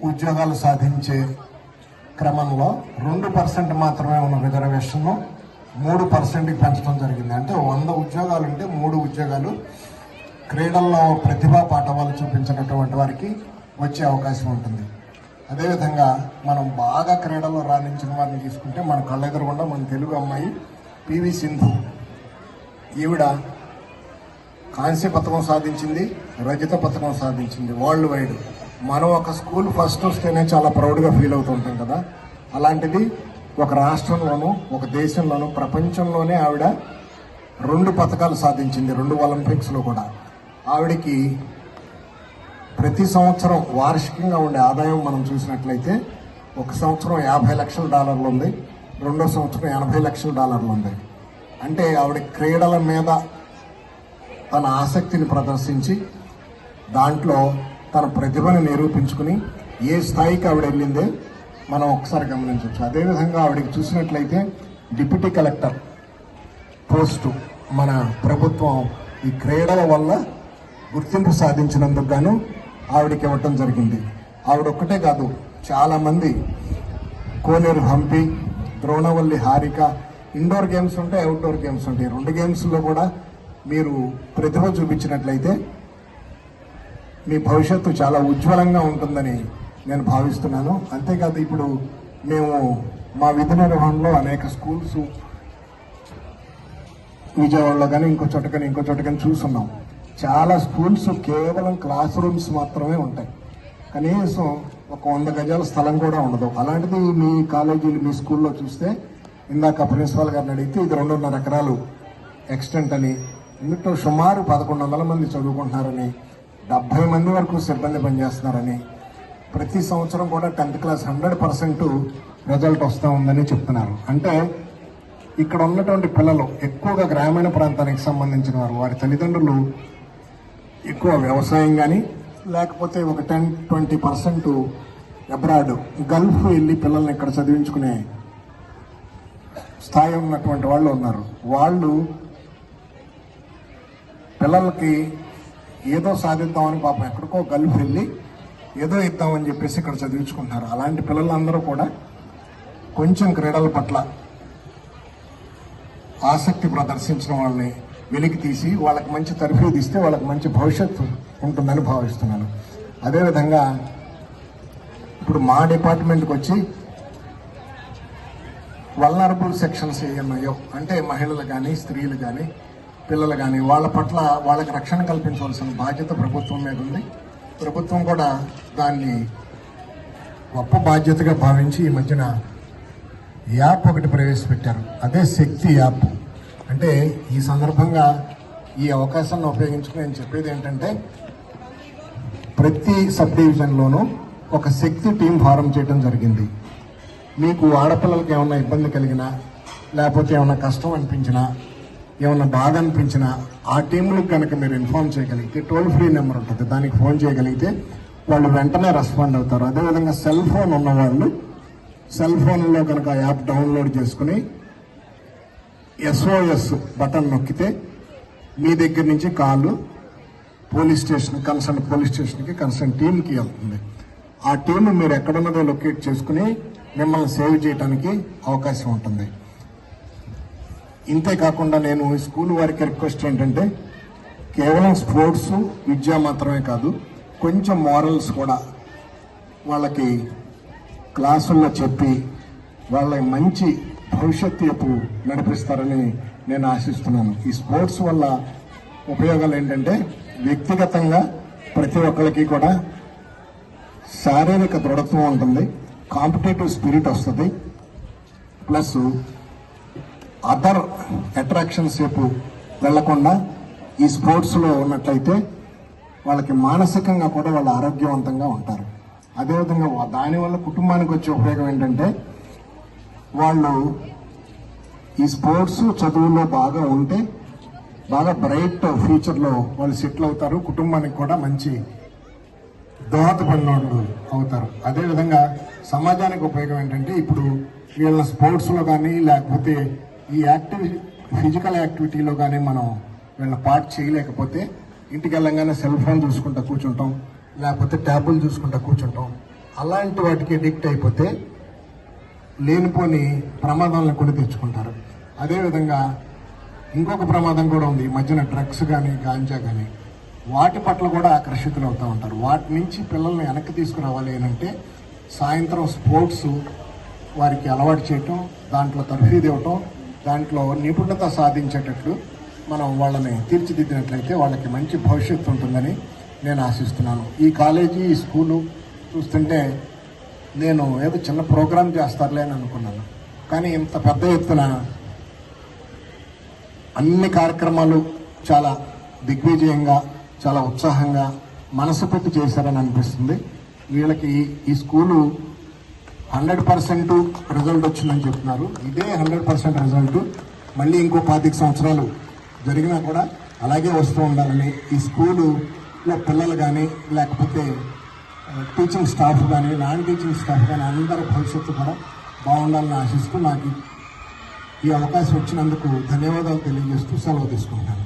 ఉద్యోగాలు సాధించే క్రమంలో 2% మాత్రమే ఉన్న రిజర్వేషన్ను 3%కి పెంచడం జరిగింది. అంటే 100 ఉద్యోగాలు ఉంటే 3 ఉద్యోగాలు క్రీడల్లో ప్రతిభా పాఠవాలు చూపించినటువంటి వారికి వచ్చే అవకాశం ఉంటుంది. అదేవిధంగా మనం బాగా క్రీడల్లో రాణించిన వారిని తీసుకుంటే మన కళ్ళెదురుగుండా మన తెలుగు అమ్మాయి పివి సింధు, ఈవిడ కాంస్య పథకం సాధించింది, రజత పథకం సాధించింది వరల్డ్ వైడ్. మనం ఒక స్కూల్ ఫస్ట్ వస్తేనే చాలా ప్రౌడ్గా ఫీల్ అవుతుంటాం కదా, అలాంటిది ఒక రాష్ట్రంలోనూ ఒక దేశంలోనూ ప్రపంచంలోనే ఆవిడ 2 పథకాలు సాధించింది, 2 ఒలింపిక్స్లో కూడా. ఆవిడకి ప్రతి సంవత్సరం వార్షికంగా ఉండే ఆదాయం మనం చూసినట్లయితే ఒక సంవత్సరం $50 లక్షల ఉంది, రెండో సంవత్సరం $80 లక్షల ఉంది. అంటే ఆవిడ క్రీడల మీద తన ఆసక్తిని ప్రదర్శించి దాంట్లో తన ప్రతిభను నిరూపించుకుని ఏ స్థాయికి ఆవిడ వెళ్ళిందే మనం ఒకసారి గమనించవచ్చు. అదేవిధంగా ఆవిడకి చూసినట్లయితే డిప్యూటీ కలెక్టర్ పోస్టు మన ప్రభుత్వం ఈ క్రీడల వల్ల గుర్తింపు సాధించినందుకు గాను ఆవిడకి ఇవ్వటం జరిగింది. ఆవిడ ఒక్కటే కాదు, చాలామంది కోనేరు హంపి, ద్రోణవల్లి హారిక, ఇండోర్ గేమ్స్ ఉంటాయి, అవుట్డోర్ గేమ్స్ ఉంటాయి. 2 గేమ్స్లో కూడా మీరు ప్రతిభ చూపించినట్లయితే మీ భవిష్యత్తు చాలా ఉజ్వలంగా ఉంటుందని నేను భావిస్తున్నాను. అంతేకాదు, ఇప్పుడు మేము మా విధి నిర్వహణలో అనేక స్కూల్స్ విజయవాడలో కానీ ఇంకో చోట కానీ చూస్తున్నాం. చాలా స్కూల్స్ కేవలం క్లాస్ రూమ్స్ మాత్రమే ఉంటాయి, కనీసం ఒక 100 గజాల స్థలం కూడా ఉండదు. అలాంటిది మీ కాలేజీలు మీ స్కూల్లో చూస్తే, ఇందాక ప్రిన్సిపాల్ గారిని అడిగితే ఇది 2.5 ఎకరాలు ఎక్స్టెంట్ అని, ఇందులో సుమారు 1100 మంది చదువుకుంటున్నారని, 70 మంది వరకు సిబ్బంది పనిచేస్తున్నారని, ప్రతి సంవత్సరం కూడా 10th క్లాస్ 100% రిజల్ట్ వస్తూ ఉందని చెప్తున్నారు. అంటే ఇక్కడ ఉన్నటువంటి పిల్లలు ఎక్కువగా గ్రామీణ ప్రాంతానికి సంబంధించిన వారు, వారి తల్లిదండ్రులు ఎక్కువ వ్యవసాయం కానీ లేకపోతే ఒక 10-20% అబ్రాడ్ గల్ఫ్ వెళ్ళి పిల్లల్ని ఇక్కడ చదివించుకునే స్థాయి ఉన్నటువంటి వాళ్ళు ఉన్నారు. వాళ్ళు పిల్లలకి ఏదో సాధిద్దామని పాపం ఎక్కడికో గల్ఫ్ వెళ్ళి ఏదో ఇద్దామని చెప్పేసి ఇక్కడ చదివించుకుంటున్నారు. అలాంటి పిల్లలందరూ కూడా కొంచెం క్రీడల పట్ల ఆసక్తి ప్రదర్శించిన వాళ్ళని వెలికి తీసి వాళ్ళకి మంచి తర్ఫీదు ఇస్తే వాళ్ళకి మంచి భవిష్యత్తు ఉంటుందని భావిస్తున్నాను. అదేవిధంగా ఇప్పుడు మా డిపార్ట్మెంట్కి వచ్చి వల్నరబుల్ సెక్షన్స్ ఏమన్నాయో, అంటే మహిళలు కానీ స్త్రీలు కానీ పిల్లలు కానీ వాళ్ళ పట్ల వాళ్ళకి రక్షణ కల్పించవలసిన బాధ్యత ప్రభుత్వం మీద ఉంది. ప్రభుత్వం కూడా దాన్ని గొప్ప బాధ్యతగా భావించి ఈ మధ్యన యాప్ ఒకటి ప్రవేశపెట్టారు, అదే శక్తి యాప్. అంటే ఈ సందర్భంగా ఈ అవకాశాన్ని ఉపయోగించుకుని నేను చెప్పేది ఏంటంటే, ప్రతి సబ్ డివిజన్లోనూ ఒక శక్తి టీం ఫారం చేయడం జరిగింది. మీకు ఆడపిల్లలకి ఏమైనా ఇబ్బంది కలిగినా, లేకపోతే ఏమైనా కష్టం అనిపించినా, ఏమైనా బాధ అనిపించినా ఆ టీంలకు కనుక మీరు ఇన్ఫార్మ్ చేయగలిగితే టోల్ ఫ్రీ నెంబర్ ఉంటుంది, దానికి ఫోన్ చేయగలిగితే వాళ్ళు వెంటనే రెస్పాండ్ అవుతారు. అదేవిధంగా సెల్ ఫోన్ ఉన్నవాళ్ళు సెల్ ఫోన్లో కనుక యాప్ డౌన్లోడ్ చేసుకుని SOS బటన్ నొక్కితే మీ దగ్గర నుంచి కాళ్ళు కన్సర్న్ పోలీస్ స్టేషన్కి కన్సర్న్ టీంకి వెళ్తుంది. ఆ టీం మీరు ఎక్కడున్నదో లొకేట్ చేసుకుని మిమ్మల్ని సేవ్ చేయడానికి అవకాశం ఉంటుంది. ఇంతే కాకుండా నేను ఈ స్కూల్ వారికి రిక్వెస్ట్ ఏంటంటే, కేవలం స్పోర్ట్స్ విద్య మాత్రమే కాదు, కొంచెం మారల్స్ కూడా వాళ్ళకి క్లాసుల్లో చెప్పి వాళ్ళకి మంచి భవిష్యత్తు వైపు నడిపిస్తారని నేను ఆశిస్తున్నాను. ఈ స్పోర్ట్స్ వల్ల ఉపయోగాలు ఏంటంటే, వ్యక్తిగతంగా ప్రతి ఒక్కరికి కూడా శారీరక దృఢత్వం ఉంటుంది, కాంపిటేటివ్ స్పిరిట్ వస్తుంది, ప్లస్ అదర్ అట్రాక్షన్స్ వైపు వెళ్లకుండా ఈ స్పోర్ట్స్లో ఉన్నట్లయితే వాళ్ళకి మానసికంగా కూడా వాళ్ళు ఆరోగ్యవంతంగా ఉంటారు. అదేవిధంగా దానివల్ల కుటుంబానికి వచ్చే ఉపయోగం ఏంటంటే, వాళ్ళు ఈ స్పోర్ట్స్ చదువులో బాగా ఉంటే బాగా బ్రైట్ ఫ్యూచర్లో వాళ్ళు సెటిల్ అవుతారు, కుటుంబానికి కూడా మంచి దోహదపడిన అవుతారు. అదేవిధంగా సమాజానికి ఉపయోగం ఏంటంటే, ఇప్పుడు వీళ్ళ స్పోర్ట్స్లో కానీ లేకపోతే ఈ ఫిజికల్ యాక్టివిటీలో కానీ మనం వీళ్ళ పార్ట్ చేయలేకపోతే ఇంటికి వెళ్ళంగానే సెల్ ఫోన్ చూసుకుంటూ కూర్చుంటాం, లేకపోతే ట్యాబులు చూసుకుంటూ కూర్చుంటాం, అలాంటి వాటికి అడిక్ట్ అయిపోతే లేనిపోని ప్రమాదాలను కొని తెచ్చుకుంటారు. అదేవిధంగా ఇంకొక ప్రమాదం కూడా ఉంది. ఈ మధ్యన డ్రగ్స్ కానీ గాంజా కానీ వాటి పట్ల కూడా ఆకర్షితులు అవుతూ ఉంటారు. వాటి నుంచి పిల్లల్ని వెనక్కి తీసుకురావాలి అంటే సాయంత్రం స్పోర్ట్స్ వారికి అలవాటు చేయటం, దాంట్లో తర్ఫీదు ఇవ్వటం, దాంట్లో నిపుణత సాధించేటట్లు మనం వాళ్ళని తీర్చిదిద్దినట్లయితే వాళ్ళకి మంచి భవిష్యత్తు ఉంటుందని నేను ఆశిస్తున్నాను. ఈ కాలేజీ, ఈ స్కూలు చూస్తుంటే నేను ఏదో చిన్న ప్రోగ్రాం చేస్తారులే అని అనుకున్నాను. కానీ ఇంత పెద్ద ఎత్తున అన్ని కార్యక్రమాలు చాలా దిగ్విజయంగా, చాలా ఉత్సాహంగా మనసు పెట్టి చేశారని అనిపిస్తుంది. వీళ్ళకి ఈ స్కూలు 100% రిజల్ట్ వచ్చిందని చెప్తున్నారు. ఇదే 100% రిజల్ట్ మళ్ళీ ఇంకో 25 సంవత్సరాలు జరిగినా కూడా అలాగే వస్తూ ఉండాలని, ఈ స్కూలులో పిల్లలు కానీ లేకపోతే టీచింగ్ స్టాఫ్ కానీ నాన్ టీచింగ్ స్టాఫ్ కానీ అందరూ భవిష్యత్తు కూడా బాగుండాలని ఆశిస్తూ నాకు ఈ అవకాశం వచ్చినందుకు ధన్యవాదాలు తెలియజేస్తూ సెలవు తీసుకుంటాను.